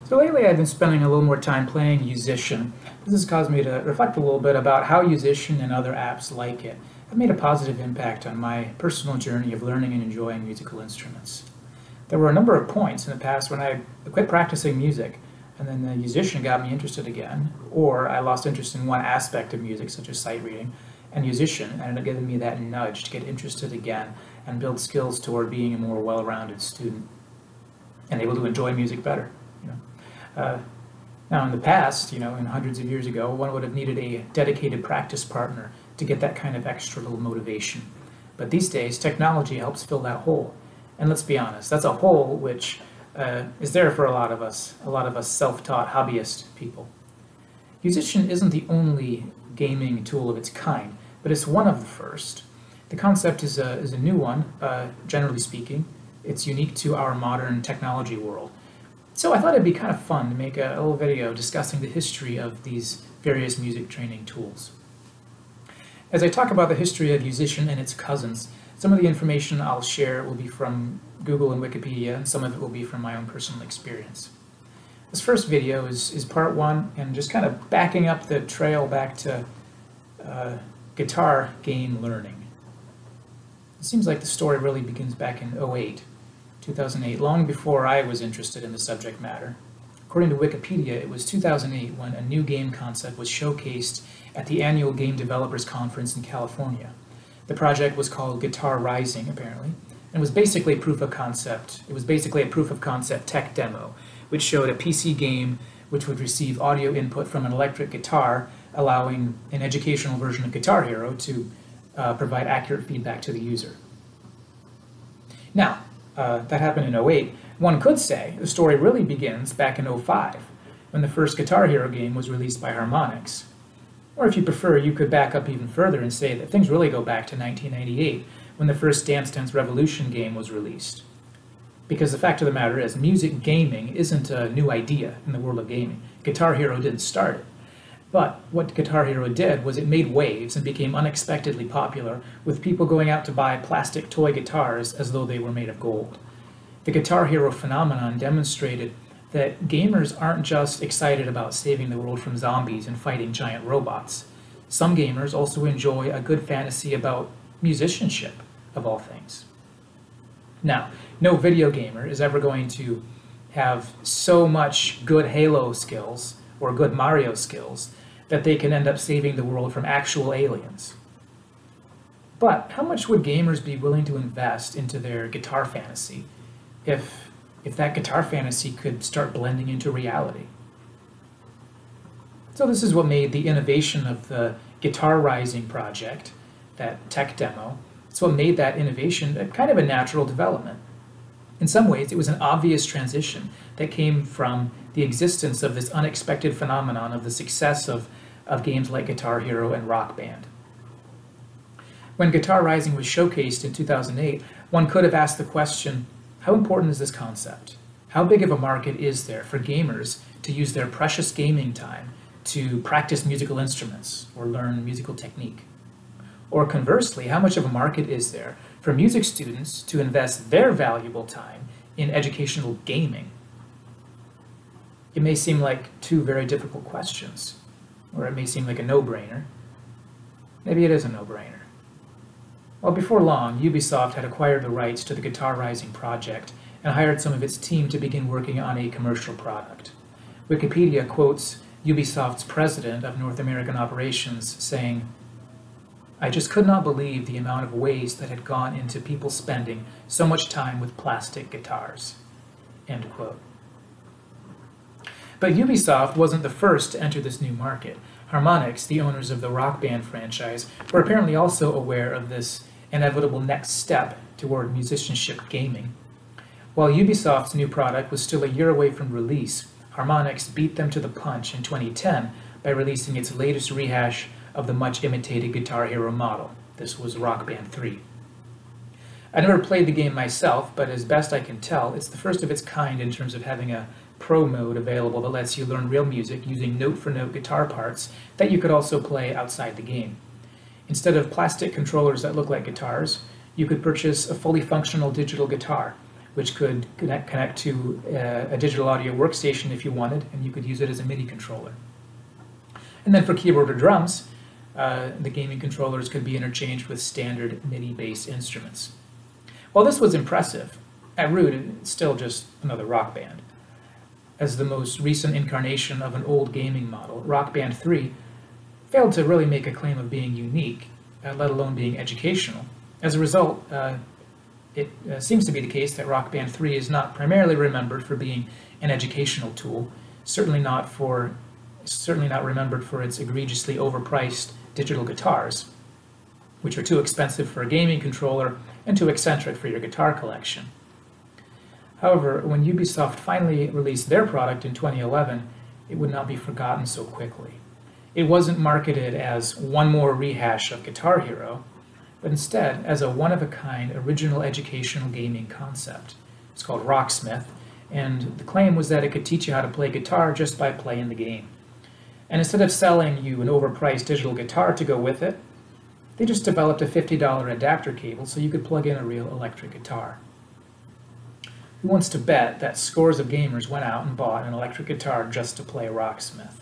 So lately I've been spending a little more time playing Yousician. This has caused me to reflect a little bit about how Yousician and other apps like it have made a positive impact on my personal journey of learning and enjoying musical instruments. There were a number of points in the past when I quit practicing music, and then the Yousician got me interested again, or I lost interest in one aspect of music, such as sight reading, and Yousician ended up giving me that nudge to get interested again and build skills toward being a more well-rounded student and able to enjoy music better. Now in the past, in hundreds of years ago, one would have needed a dedicated practice partner to get that kind of extra little motivation. But these days, technology helps fill that hole. And let's be honest, that's a hole which is there for a lot of us self-taught hobbyist people. Yousician isn't the only gaming tool of its kind, but it's one of the first. The concept is a new one, generally speaking. It's unique to our modern technology world. So I thought it'd be kind of fun to make a little video discussing the history of these various music training tools. As I talk about the history of Yousician and its cousins, some of the information I'll share will be from Google and Wikipedia, and some of it will be from my own personal experience. This first video is part one, and just kind of backing up the trail back to guitar game learning. It seems like the story really begins back in 2008, long before I was interested in the subject matter. According to Wikipedia, it was 2008 when a new game concept was showcased at the annual Game Developers Conference in California. The project was called Guitar Rising, apparently, and was basically a proof of concept. It was basically a proof of concept tech demo, which showed a PC game which would receive audio input from an electric guitar, allowing an educational version of Guitar Hero to provide accurate feedback to the user. Now, that happened in 2008. One could say the story really begins back in 2005, when the first Guitar Hero game was released by Harmonix. Or if you prefer, you could back up even further and say that things really go back to 1998, when the first Dance Dance Revolution game was released. Because the fact of the matter is, music gaming isn't a new idea in the world of gaming. Guitar Hero didn't start it. But what Guitar Hero did was it made waves and became unexpectedly popular, with people going out to buy plastic toy guitars as though they were made of gold. The Guitar Hero phenomenon demonstrated that gamers aren't just excited about saving the world from zombies and fighting giant robots. Some gamers also enjoy a good fantasy about musicianship, of all things. Now, no video gamer is ever going to have so much good Halo skills or good Mario skills that they can end up saving the world from actual aliens. But how much would gamers be willing to invest into their guitar fantasy if that guitar fantasy could start blending into reality? So this is what made the innovation of the Guitar Rising project, that tech demo, it's what made that innovation kind of a natural development. In some ways, it was an obvious transition that came from the existence of this unexpected phenomenon of the success of games like Guitar Hero and Rock Band. When Guitar Rising was showcased in 2008, one could have asked the question, how important is this concept? How big of a market is there for gamers to use their precious gaming time to practice musical instruments or learn musical technique? Or conversely, how much of a market is there for music students to invest their valuable time in educational gaming? It may seem like two very difficult questions, or it may seem like a no-brainer. Maybe it is a no-brainer. Well, before long, Ubisoft had acquired the rights to the Guitar Rising project and hired some of its team to begin working on a commercial product. Wikipedia quotes Ubisoft's president of North American operations saying, "I just could not believe the amount of waste that had gone into people spending so much time with plastic guitars." End quote. But Ubisoft wasn't the first to enter this new market. Harmonix, the owners of the Rock Band franchise, were apparently also aware of this inevitable next step toward musicianship gaming. While Ubisoft's new product was still a year away from release, Harmonix beat them to the punch in 2010 by releasing its latest rehash of the much-imitated Guitar Hero model. This was Rock Band 3. I never played the game myself, but as best I can tell, it's the first of its kind in terms of having a pro mode available that lets you learn real music using note-for-note guitar parts that you could also play outside the game. Instead of plastic controllers that look like guitars, you could purchase a fully functional digital guitar which could connect to a digital audio workstation if you wanted, and you could use it as a MIDI controller. And then for keyboard or drums, the gaming controllers could be interchanged with standard MIDI-based instruments. While this was impressive, at root it's still just another Rock Band. As the most recent incarnation of an old gaming model, Rock Band 3 failed to really make a claim of being unique, let alone being educational. As a result, it seems to be the case that Rock Band 3 is not primarily remembered for being an educational tool, certainly not remembered for its egregiously overpriced digital guitars, which are too expensive for a gaming controller and too eccentric for your guitar collection. However, when Ubisoft finally released their product in 2011, it would not be forgotten so quickly. It wasn't marketed as one more rehash of Guitar Hero, but instead as a one-of-a-kind original educational gaming concept. It's called Rocksmith, and the claim was that it could teach you how to play guitar just by playing the game. And instead of selling you an overpriced digital guitar to go with it, they just developed a $50 adapter cable so you could plug in a real electric guitar. Who wants to bet that scores of gamers went out and bought an electric guitar just to play Rocksmith?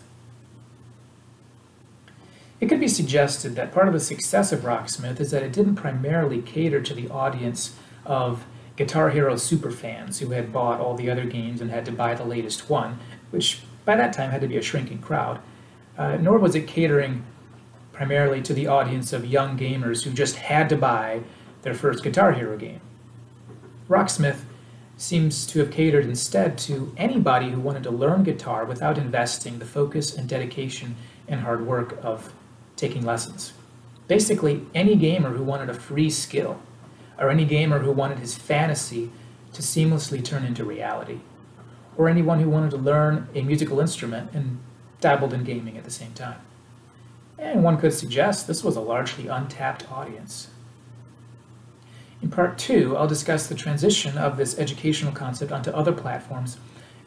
It could be suggested that part of the success of Rocksmith is that it didn't primarily cater to the audience of Guitar Hero superfans who had bought all the other games and had to buy the latest one, which by that time had to be a shrinking crowd, nor was it catering primarily to the audience of young gamers who just had to buy their first Guitar Hero game. Rocksmith seems to have catered instead to anybody who wanted to learn guitar without investing the focus and dedication and hard work of taking lessons. Basically, any gamer who wanted a free skill, or any gamer who wanted his fantasy to seamlessly turn into reality, or anyone who wanted to learn a musical instrument and dabbled in gaming at the same time. And one could suggest this was a largely untapped audience. In part 2, I'll discuss the transition of this educational concept onto other platforms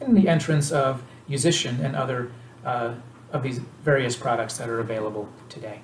and the entrance of Yousician and other of these various products that are available today.